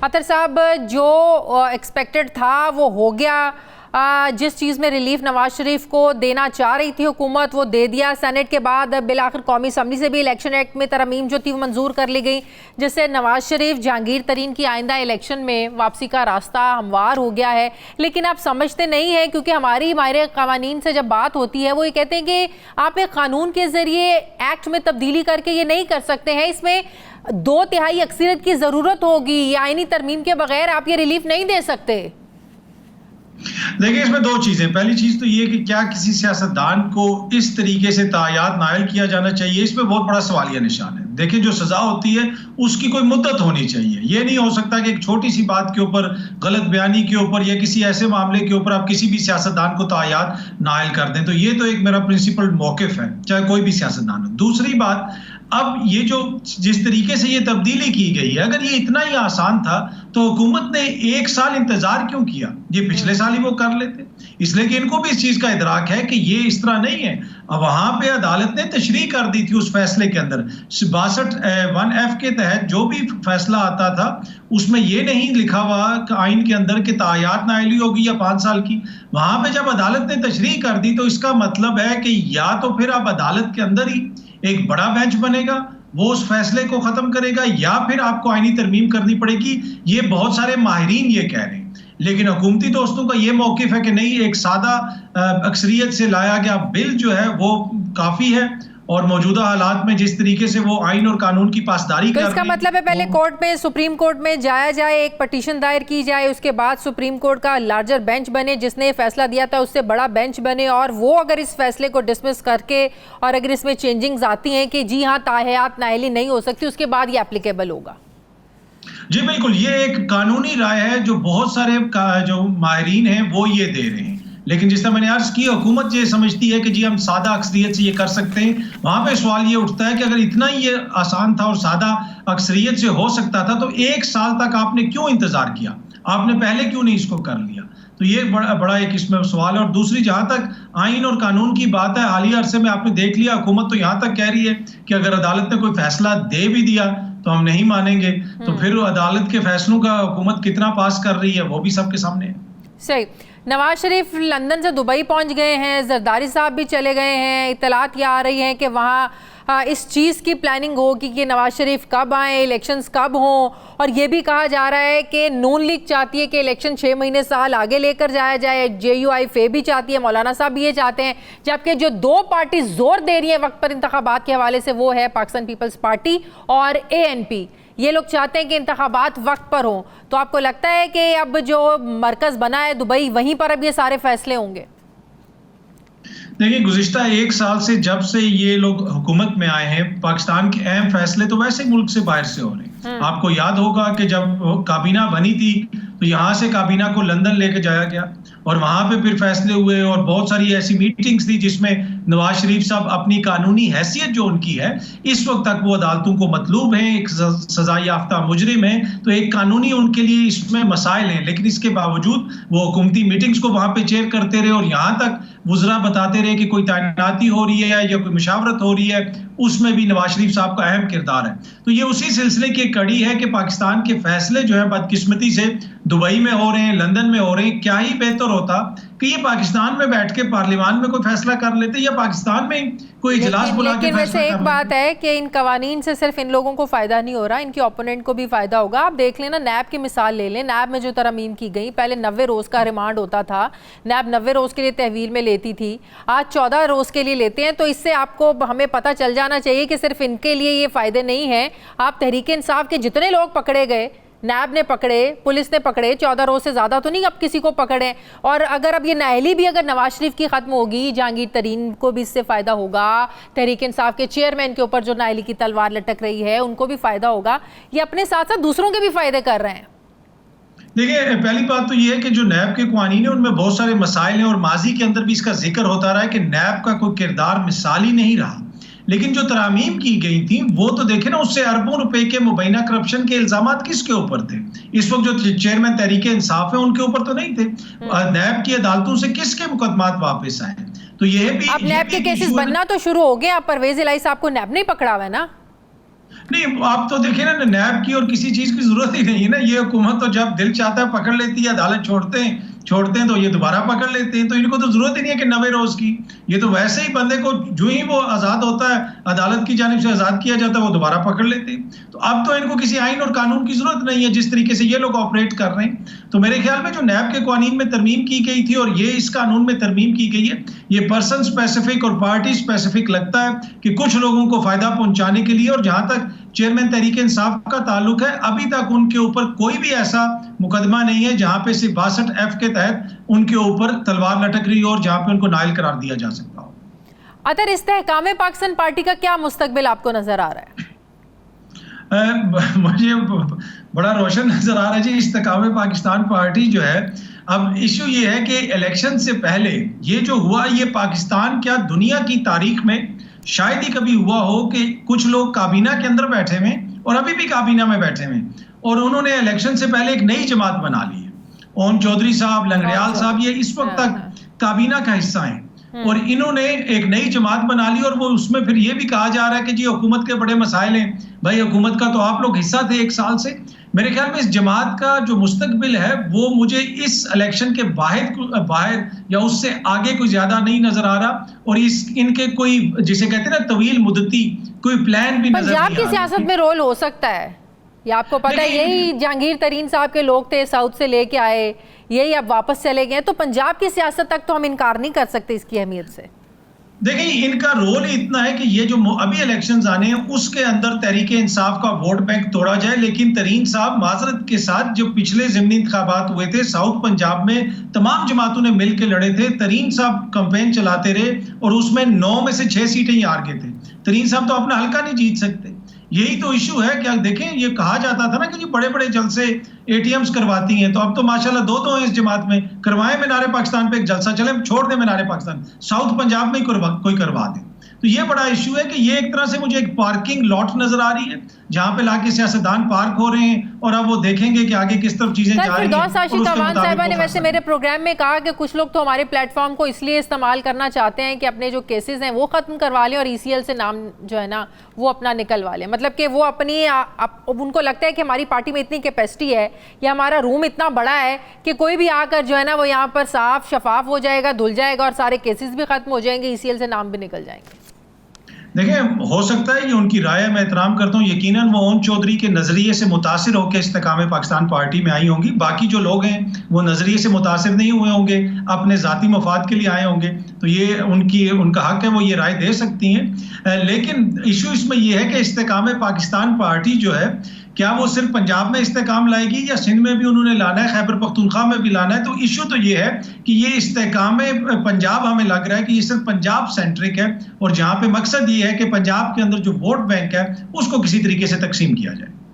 अतर साहब, जो एक्सपेक्टेड था वो हो गया। जिस चीज़ में रिलीफ नवाज शरीफ को देना चाह रही थी हुकूमत, वो दे दिया। सेनेट के बाद बिल आखिर कौमी असम्बली से भी इलेक्शन एक्ट में तरमीम जो थी वो मंजूर कर ली गई, जिससे नवाज शरीफ जहांगीर तरीन की आइंदा इलेक्शन में वापसी का रास्ता हमवार हो गया है। लेकिन आप समझते नहीं है, क्योंकि हमारी माहिर कानून से जब बात होती है वो ये कहते हैं कि आप एक कानून के जरिए एक्ट में तब्दीली करके ये नहीं कर सकते हैं, इसमें 2/3 अक्सरियत की ज़रूरत होगी, या आईनी तरमीम के बगैर आप ये रिलीफ नहीं दे सकते। देखिए, इसमें दो चीजें। पहली चीज तो ये कि क्या किसी सियासतदान को इस तरीके से तायात नायल किया जाना चाहिए, इसमें बहुत बड़ा सवालिया निशान है। देखिए, जो सजा होती है उसकी कोई मुद्दत होनी चाहिए। ये नहीं हो सकता कि एक छोटी सी बात के ऊपर, गलत बयानी के ऊपर या किसी ऐसे मामले के ऊपर आप किसी भी सियासतदान को तायात नायल कर दें। तो ये तो एक मेरा प्रिंसिपल मौकिफ है, चाहे कोई भी सियासतदान हो। दूसरी बात, अब ये जो जिस तरीके से ये तब्दीली की गई है, अगर ये इतना ही आसान था तो हुकूमत ने 1 साल इंतजार क्यों किया? ये पिछले साल ही वो कर लेते। इसलिए कि इनको भी इस चीज का इदराक है कि ये इस तरह नहीं है। अब वहां पे अदालत ने तशरीह कर दी थी उस फैसले के अंदर, 62(1)(f) के तहत जो भी फैसला आता था उसमें ये नहीं लिखा हुआ आइन के अंदर कि तायात नायली होगी या 5 साल की। वहां पे जब अदालत ने तशरीह कर दी तो इसका मतलब है कि या तो फिर अब अदालत के अंदर ही एक बड़ा बेंच बनेगा, वो उस फैसले को खत्म करेगा, या फिर आपको आईनी तरमीम करनी पड़ेगी। ये बहुत सारे माहिरीन ये कह रहे हैं, लेकिन हुकूमती दोस्तों का ये मौकिफ है कि नहीं, एक सादा अक्सरियत से लाया गया बिल जो है वो काफी है, और मौजूदा हालात में जिस तरीके से वो आइन और कानून की पासदारी तो इसका मतलब है पहले कोर्ट में, सुप्रीम कोर्ट में जाया जाए, एक पटिशन दायर की जाए, उसके बाद सुप्रीम कोर्ट का लार्जर बेंच बने, जिसने फैसला दिया था उससे बड़ा बेंच बने, और वो अगर इस फैसले को डिसमिस करके और अगर इसमें चेंजिंग्स आती हैं कि जी हाँ ताहयात नायली नहीं हो सकती, उसके बाद ये एप्लीकेबल होगा। जी बिल्कुल, ये एक कानूनी राय है जो बहुत सारे जो माहिरीन हैं वो ये दे रहे हैं। लेकिन जिस तरह मैंने अर्ज की, हुकूमत ये समझती है कि जी हम सादा अक्सरियत से ये कर सकते हैं। वहां पे सवाल ये उठता है कि अगर इतना ही ये आसान था और सादा अक्सरियत से हो सकता था तो 1 साल तक आपने क्यों इंतजार किया? आपने पहले क्यों नहीं इसको कर लिया? तो ये बड़ा एक इसमें सवाल है। और दूसरी, जहां तक आइन और कानून की बात है, हालिया अरसे में आपने देख लिया हुकूमत तो यहां तक कह रही है कि अगर अदालत ने कोई फैसला दे भी दिया तो हम नहीं मानेंगे। तो फिर अदालत के फैसलों का हुकूमत कितना पास कर रही है वो भी सबके सामने है। सही। नवाज शरीफ लंदन से दुबई पहुंच गए हैं, जरदारी साहब भी चले गए हैं। इत्तलात ये आ रही हैं कि वहाँ इस चीज़ की प्लानिंग होगी कि नवाज शरीफ कब आएँ, इलेक्शंस कब हों, और ये भी कहा जा रहा है कि नून लीग चाहती है कि इलेक्शन 6 महीने साल आगे लेकर जाया जाए, JUI भी चाहती है, मौलाना साहब भी ये चाहते हैं, जबकि जो 2 पार्टी जोर दे रही है वक्त पर इंतखाबात के हवाले से वो है पाकिस्तान पीपल्स पार्टी और ANP। ये लोग चाहते हैं कि इंतखाबात वक्त पर हों। तो आपको लगता है कि अब जो मरकज़ बना है दुबई, वहीं पर अब ये सारे फैसले होंगे? देखिए, गुज़िश्ता 1 साल से जब से ये लोग हुकूमत में आए हैं, पाकिस्तान के अहम फैसले तो वैसे मुल्क से बाहर से हो रहे हैं। आपको याद होगा कि जब काबीना बनी थी तो यहाँ से काबीना को लंदन लेके जाया गया और वहां पे फिर फैसले हुए, और बहुत सारी ऐसी मीटिंग्स थी जिसमें नवाज शरीफ साहब अपनी कानूनी हैसियत जो उनकी है, इस वक्त तक वो अदालतों को मतलूब हैं, एक सजा याफ्ता मुजरिम है, तो एक कानूनी उनके लिए इसमें मसाइल हैं। लेकिन इसके बावजूद वो हुकूमती मीटिंग्स को वहां पे चेयर करते रहे, और यहाँ तक वुज़रा बताते रहे कि कोई तैनाती हो रही है या कोई मुशावरत हो रही है, उसमें भी नवाज शरीफ साहब का अहम किरदार है। तो ये उसी सिलसिले की कड़ी है कि पाकिस्तान के फैसले जो है बदकिस्मती से दुबई में हो रहे हैं, लंदन में हो रहे हैं। क्या ही बेहतर होता कि ये पाकिस्तान में बैठ के पार्लियामान में कोई फैसला कर लेते, या पाकिस्तान में कोई इजलास बुला के। लेकिन वैसे एक बात है कि इन कवानीन से सिर्फ इन लोगों को फायदा नहीं हो रहा, इनके ओपोनेंट को भी फायदा होगा। आप देख लेना, नैब की मिसाल ले लें। नैब में जो तरमीम की गई, पहले 90 रोज का रिमांड होता था, नैब 90 रोज के लिए तहवील में लेती थी, आज 14 रोज के लिए लेते हैं। तो इससे आपको हमें पता चल जाना चाहिए कि सिर्फ इनके लिए ये फायदे नहीं है। आप तहरीक इंसाफ के जितने लोग पकड़े गए, नैब ने पकड़े, पुलिस ने पकड़े, 14 रोज से ज़्यादा तो नहीं अब किसी को पकड़े। और अगर अब ये नाअहली भी अगर नवाज शरीफ की ख़त्म होगी, जहांगीर तरीन को भी इससे फ़ायदा होगा, तहरीक इंसाफ के चेयरमैन के ऊपर जो नाअहली की तलवार लटक रही है उनको भी फ़ायदा होगा। ये अपने साथ साथ दूसरों के भी फ़ायदे कर रहे हैं। देखिए, पहली बात तो ये है कि जो नैब के कानून है उनमें बहुत सारे मसाइल हैं, और माजी के अंदर भी इसका जिक्र होता रहा है कि नैब का कोई किरदार मिसाली नहीं रहा। लेकिन जो तरामीम की गई थी वो तो देखे ना, उससे अरबों रुपए के मुबैना करप्शन के इल्जामात किसके ऊपर थे? इस वक्त जो चेयरमैन तहरीक इंसाफ है उनके ऊपर तो नहीं थे। नैब की अदालतों से किसके मुकदमात वापस आए? तो ये भी अब नैब के केसेस बनना तो शुरू हो गए। अब परवेज इलाही साहब को नैब नहीं पकड़ा हुआ है ना? नहीं, आप तो देखिए ना, नैब की और किसी चीज की जरूरत ही नहीं है ना। ये हुकूमत तो जब दिल चाहता है पकड़ लेती है, अदालत छोड़ते हैं तो ये दोबारा पकड़ लेते हैं, तो इनको तो जरूरत ही नहीं है कि 90 रोज की। ये तो वैसे ही बंदे को जो ही वो आजाद होता है, अदालत की जानिब से आजाद किया जाता है, वो दोबारा पकड़ लेते हैं। तो अब तो इनको किसी आइन और कानून की जरूरत नहीं है, जिस तरीके से ये लोग ऑपरेट कर रहे हैं। तो मेरे ख्याल में जो नैब के कानून में तरमीम की गई थी और ये इस कानून में तरमीम की गई है, ये पर्सन स्पेसिफिक और पार्टी स्पेसिफिक लगता है कि कुछ लोगों को फायदा पहुंचाने के लिए। और जहां तक चेयरमैन तहरीक इंसाफ का ताल्लुक है, अभी तक उनके ऊपर कोई भी ऐसा मुकदमा नहीं है जहां पे सिर्फ 62F के तहत उनके ऊपर तलवार लटक रही हो और जहां पे उनको नाइल करार दिया जा सकता हो। अदर इस्तेहकाम पाकिस्तान पार्टी का क्या मुस्तकबिल आपको नजर आ रहा है? मुझे बड़ा रोशन नजर आ रहा है जी। इस्तेहकाम पाकिस्तान पार्टी जो है, अब इशू ये है कि इलेक्शन से पहले ये जो हुआ, ये पाकिस्तान क्या दुनिया की तारीख में शायद ही कभी हुआ हो कि कुछ लोग काबीना के अंदर बैठे हुए और अभी भी काबीना में बैठे हुए और उन्होंने इलेक्शन से पहले एक नई जमात बना ली है। ओम चौधरी साहब, लंगड़ियाल साहब, ये इस वक्त तक काबीना का हिस्सा हैं और इन्होंने एक नई जमात बना ली। और वो उसमें फिर ये भी कहा जा रहा है कि जी हुकूमत के बड़े मसाइल हैं। भाई, हुकूमत का तो आप लोग हिस्सा थे 1 साल से। मेरे ख्याल में इस जमात का जो मुस्तकबिल है वो मुझे इस इलेक्शन के बाहर या उससे आगे कोई ज्यादा नहीं नजर आ रहा। और इनके कोई, जिसे कहते हैं ना, तवील मुद्दती कोई प्लान भी नजर नहीं आ रहा। पंजाब की सियासत में रोल हो सकता है, ये आपको पता है। यही जहांगीर तरीन साहब के लोग थे, साउथ से लेके आए, यही अब वापस चले गए। तो पंजाब की सियासत तक तो हम इनकार नहीं कर सकते इसकी अहमियत से। देखिए, इनका रोल ही इतना है कि ये जो अभी इलेक्शंस आने हैं उसके अंदर तहरीक इंसाफ का वोट बैंक तोड़ा जाए। लेकिन तरीन साहब, माजरत के साथ, जो पिछले ज़िमनी इंतखाबात हुए थे साउथ पंजाब में, तमाम जमातों ने मिल के लड़े थे। तरीन साहब कैंपेन चलाते रहे और उसमें 9 में से 6 सीटें ही हार गए थे। तरीन साहब तो अपना हल्का नहीं जीत सकते। यही तो इशू है। क्या देखें, ये कहा जाता था ना कि बड़े बड़े जलसे एटीएम्स करवाती हैं, तो अब तो माशाल्लाह 2 हैं इस जमात में। करवाएं मीनारे पाकिस्तान पे एक जलसा, चले छोड़ दें मीनारे पाकिस्तान, साउथ पंजाब में कोई करवा दे। तो ये बड़ा इशू है कि ये एक तरह से मुझे एक पार्किंग लॉट नजर आ रही है जहां पे लाके सियासतदान पार्क हो रहे हैं और अब वो देखेंगे कि आगे किस तरफ चीजें जा रही हैं। अवान साहिबा ने वैसे मेरे प्रोग्राम में कहा कि कुछ लोग तो हमारे प्लेटफॉर्म को इसलिए इस्तेमाल करना चाहते हैं कि अपने जो केसेस हैं वो खत्म करवा लें और ECL से नाम जो है ना वो अपना निकलवा लें। मतलब कि वो अपनी उनको लगता है कि हमारी पार्टी में इतनी कैपेसिटी है या हमारा रूम इतना बड़ा है कि कोई भी आकर जो है ना वो यहाँ पर साफ शफाफ हो जाएगा, धुल जाएगा और सारे केसेस भी खत्म हो जाएंगे, ECL से नाम भी निकल जाएंगे। देखिए, हो सकता है ये उनकी राय मैं एहतराम करता हूँ। यकीनन वो ओम चौधरी के नजरिए से मुतासिर होकर इस्तेकाम पाकिस्तान पार्टी में आई होंगी। बाकी जो लोग हैं वो नजरिए से मुतासिर नहीं हुए होंगे, अपने जाती मफाद के लिए आए होंगे। तो ये उनका हक है, वो ये राय दे सकती हैं। लेकिन इशू इसमें यह है कि इस्तेकाम पाकिस्तान पार्टी जो है, क्या वो सिर्फ पंजाब में इस्तेकाम लाएगी या सिंध में भी उन्होंने लाना है, खैबर पख्तूनख्वा में भी लाना है? तो इशू तो ये है कि ये इस्तेकाम पंजाब, हमें लग रहा है कि ये सिर्फ पंजाब सेंट्रिक है और जहां पे मकसद ये है कि पंजाब के अंदर जो वोट बैंक है उसको किसी तरीके से तकसीम किया जाए।